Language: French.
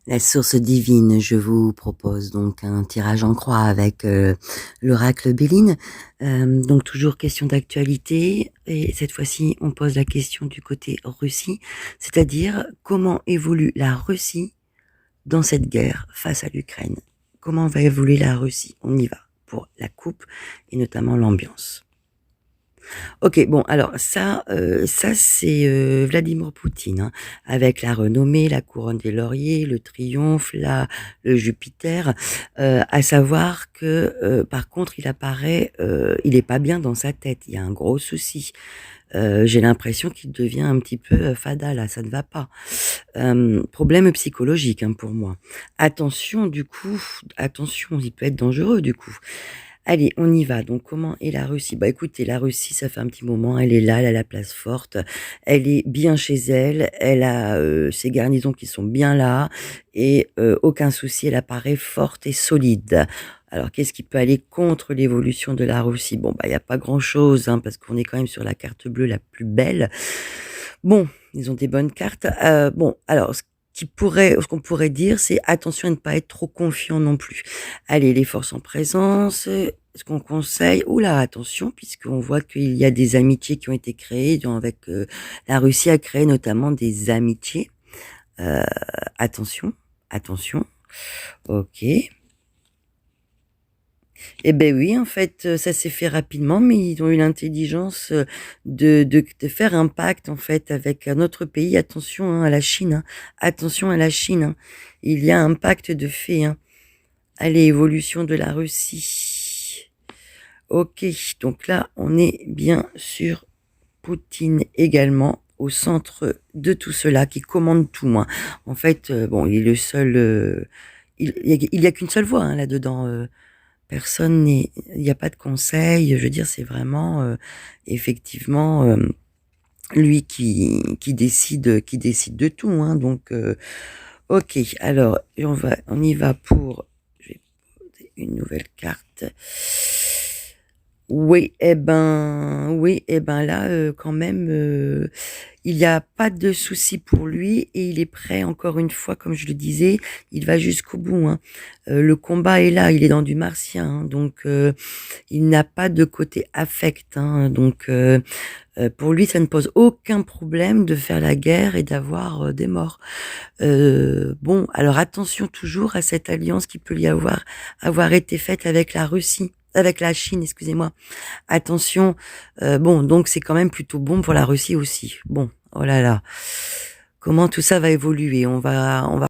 La source divine, je vous propose donc un tirage en croix avec l'oracle Béline. Donc toujours question d'actualité et cette fois-ci on pose la question du côté Russie, c'est-à-dire comment évolue la Russie dans cette guerre face à l'Ukraine. Comment va évoluer la Russie? On y va pour la coupe et notamment l'ambiance. Ok, bon, alors ça c'est Vladimir Poutine, hein, avec la renommée, la couronne des lauriers, le triomphe, le Jupiter, à savoir que par contre il est pas bien dans sa tête, il y a un gros souci. J'ai l'impression qu'il devient un petit peu fada là, ça ne va pas. Problème psychologique hein, pour moi. Attention du coup, attention, il peut être dangereux du coup. Allez, on y va. Donc, comment est la Russie? Bah, écoutez, la Russie, ça fait un petit moment, elle est là, elle a la place forte, elle est bien chez elle, elle a ses garnisons qui sont bien là, et aucun souci, elle apparaît forte et solide. Alors, qu'est-ce qui peut aller contre l'évolution de la Russie? Bon, bah, il n'y a pas grand-chose, hein, parce qu'on est quand même sur la carte bleue la plus belle. Bon, ils ont des bonnes cartes. Bon, alors, ce qu'on pourrait dire, c'est attention à ne pas être trop confiant non plus. Allez, les forces en présence, ce qu'on conseille, oula, attention, puisqu'on voit qu'il y a des amitiés qui ont été créées, avec la Russie a créé notamment des amitiés. Euh, attention, attention, ok. Eh ben oui, en fait, ça s'est fait rapidement, mais ils ont eu l'intelligence de faire un pacte en fait avec un autre pays. Attention hein, à la Chine, hein. Attention à la Chine. Hein. Il y a un pacte de fait. Hein. Allez, évolution de la Russie. Ok, donc là, on est bien sur Poutine également au centre de tout cela, qui commande tout. Moi, en fait, bon, il est le seul. Il y a qu'une seule voix hein, là-dedans. Personne n'est, il n'y a pas de conseil. Je veux dire, c'est vraiment effectivement lui qui décide de tout. Hein, donc, ok. Alors, on y va pour. Je vais poser une nouvelle carte. Oui, eh ben là, quand même, il n'y a pas de souci pour lui et il est prêt, encore une fois, comme je le disais, il va jusqu'au bout. Hein. Le combat est là, il est dans du martien, hein, donc il n'a pas de côté affect. Hein, donc pour lui, ça ne pose aucun problème de faire la guerre et d'avoir des morts. Bon, alors attention toujours à cette alliance qui peut y avoir été faite avec la Russie. Avec la Chine, excusez-moi. Attention, bon, donc c'est quand même plutôt bon pour la Russie aussi. Bon, oh là là, comment tout ça va évoluer? On va